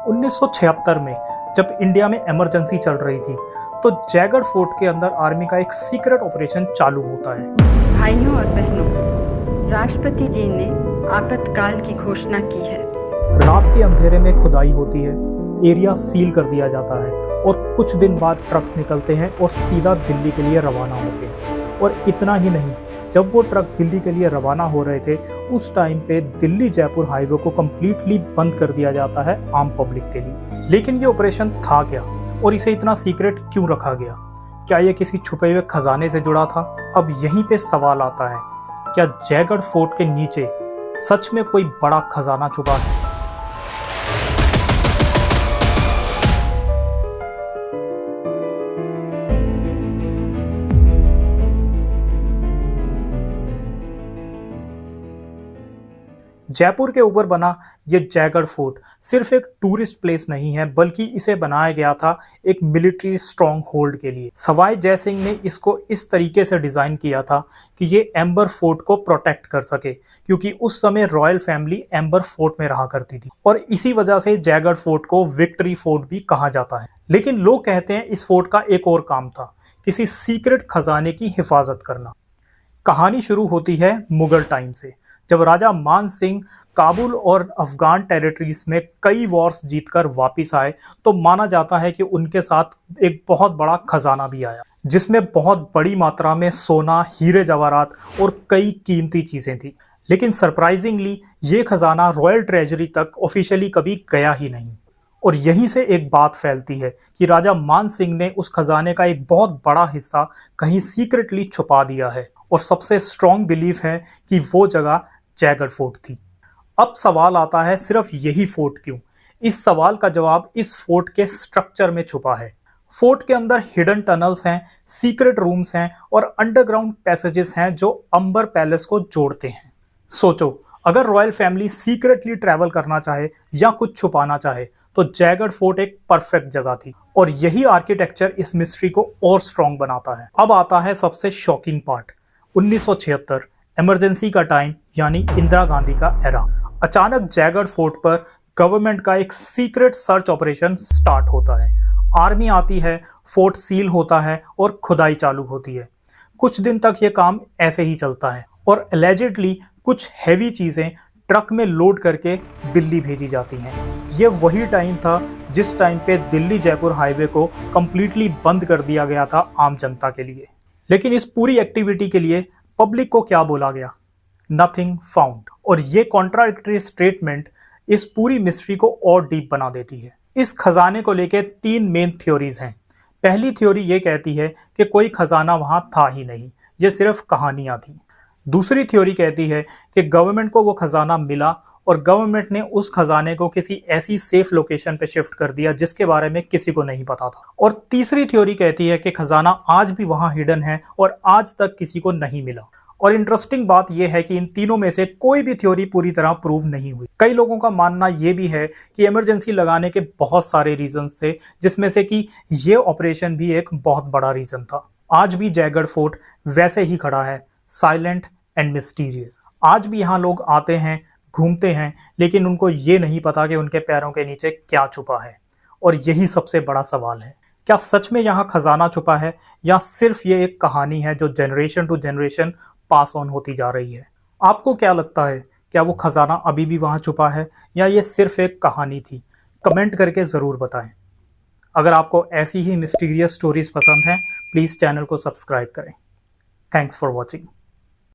1976 में जब इंडिया में इमरजेंसी चल रही थी तो जयगढ़ फोर्ट के अंदर आर्मी का एक सीक्रेट ऑपरेशन चालू होता है। भाइयों और बहनों, राष्ट्रपति जी ने आपातकाल की घोषणा की है। रात के अंधेरे में खुदाई होती है, एरिया सील कर दिया जाता है और कुछ दिन बाद ट्रक्स निकलते हैं और सीधा दिल्ली के लिए रवाना होते हैं। और इतना ही नहीं, जब वो ट्रक दिल्ली के लिए रवाना हो रहे थे उस टाइम पे दिल्ली जयपुर हाईवे को कम्प्लीटली बंद कर दिया जाता है आम पब्लिक के लिए। लेकिन ये ऑपरेशन था क्या और इसे इतना सीक्रेट क्यों रखा गया? क्या ये किसी छुपे हुए खजाने से जुड़ा था? अब यहीं पे सवाल आता है, क्या जयगढ़ फोर्ट के नीचे सच में कोई बड़ा खजाना छुपा है? जयपुर के ऊपर बना ये जयगढ़ फोर्ट सिर्फ एक टूरिस्ट प्लेस नहीं है, बल्कि इसे बनाया गया था एक मिलिट्री स्ट्रॉन्ग होल्ड के लिए। सवाई जयसिंह ने इसको इस तरीके से डिजाइन किया था कि ये एम्बर फोर्ट को प्रोटेक्ट कर सके, क्योंकि उस समय रॉयल फैमिली एम्बर फोर्ट में रहा करती थी और इसी वजह से जयगढ़ फोर्ट को विक्ट्री फोर्ट भी कहा जाता है। लेकिन लोग कहते हैं इस फोर्ट का एक और काम था, किसी सीक्रेट खजाने की हिफाजत करना। कहानी शुरू होती है मुगल टाइम से, जब राजा मान सिंह काबुल और अफगान टेरिटरीज में कई वॉर्स जीतकर वापस आए तो माना जाता है कि उनके साथ एक बहुत बड़ा खजाना भी आया, जिसमें बहुत बड़ी मात्रा में सोना, हीरे जवाहरात और कई कीमती चीजें थी। लेकिन सरप्राइजिंगली ये खजाना रॉयल ट्रेजरी तक ऑफिशियली कभी गया ही नहीं। और यहीं से एक बात फैलती है कि राजा मान सिंह ने उस खजाने का एक बहुत बड़ा हिस्सा कहीं सीक्रेटली छुपा दिया है और सबसे स्ट्रॉन्ग बिलीफ है कि वो जगह जयगढ़ फोर्ट थी। अब सवाल आता है, सिर्फ यही फोर्ट क्यों? इस सवाल का जवाब इस फोर्ट के स्ट्रक्चर में छुपा है। फोर्ट के अंदर हिडन टनल्स हैं, सीक्रेट रूम्स हैं और अंडरग्राउंड पैसेजेस हैं जो अंबर पैलेस को जोड़ते हैं। सोचो, अगर रॉयल फैमिली सीक्रेटली ट्रैवल करना चाहे या कुछ छुपाना चाहे तो जयगढ़ फोर्ट एक परफेक्ट जगह थी। और यही आर्किटेक्चर इस मिस्ट्री को और स्ट्रॉन्ग बनाता है। अब आता है सबसे शॉकिंग पार्ट। 1976 इमरजेंसी का टाइम, यानी इंदिरा गांधी का एरा। अचानक जयगढ़ फोर्ट पर गवर्नमेंट का एक सीक्रेट सर्च ऑपरेशन स्टार्ट होता है। आर्मी आती है, फोर्ट सील होता है और खुदाई चालू होती है। कुछ दिन तक ये काम ऐसे ही चलता है और एलिजिडली कुछ हैवी चीजें ट्रक में लोड करके दिल्ली भेजी जाती हैं। ये वही टाइम था जिस टाइम पे दिल्ली जयपुर हाईवे को कंप्लीटली बंद कर दिया गया था आम जनता के लिए। लेकिन इस पूरी एक्टिविटी के लिए पब्लिक को क्या बोला गया? Nothing found. और ये कॉन्ट्राडिक्टरी स्टेटमेंट इस पूरी मिस्ट्री को और डीप बना देती है। इस खजाने को लेके 3 मेन थ्योरीज हैं। पहली थ्योरी ये कहती है कि कोई खजाना वहां था ही नहीं, ये सिर्फ कहानियां थी। दूसरी थ्योरी कहती है कि गवर्नमेंट को वो खजाना मिला और गवर्नमेंट ने उस खजाने को किसी ऐसी सेफ लोकेशन पे शिफ्ट कर दिया जिसके बारे में किसी को नहीं पता था। और तीसरी थ्योरी कहती है कि खजाना आज भी वहां हिडन है और आज तक किसी को नहीं मिला। और इंटरेस्टिंग बात यह है कि इन तीनों में से कोई भी थ्योरी पूरी तरह प्रूव नहीं हुई। कई लोगों का मानना यह भी है कि इमरजेंसी लगाने के बहुत सारे रीजंस थे, जिसमें से कि ये ऑपरेशन भी एक बहुत बड़ा रीजन था। आज भी जयगढ़ फोर्ट वैसे ही खड़ा है, साइलेंट एंड मिस्टीरियस। आज भी यहाँ लोग आते हैं, घूमते हैं, लेकिन उनको ये नहीं पता कि उनके पैरों के नीचे क्या छुपा है। और यही सबसे बड़ा सवाल है, क्या सच में यहाँ खजाना छुपा है या सिर्फ ये एक कहानी है जो generation to generation pass on होती जा रही है? आपको क्या लगता है, क्या वो खजाना अभी भी वहाँ छुपा है या ये सिर्फ एक कहानी थी? कमेंट करके ज़रूर बताएं। अगर आपको ऐसी ही मिस्टीरियस स्टोरीज पसंद हैं, प्लीज़ चैनल को सब्सक्राइब करें। Thanks for watching.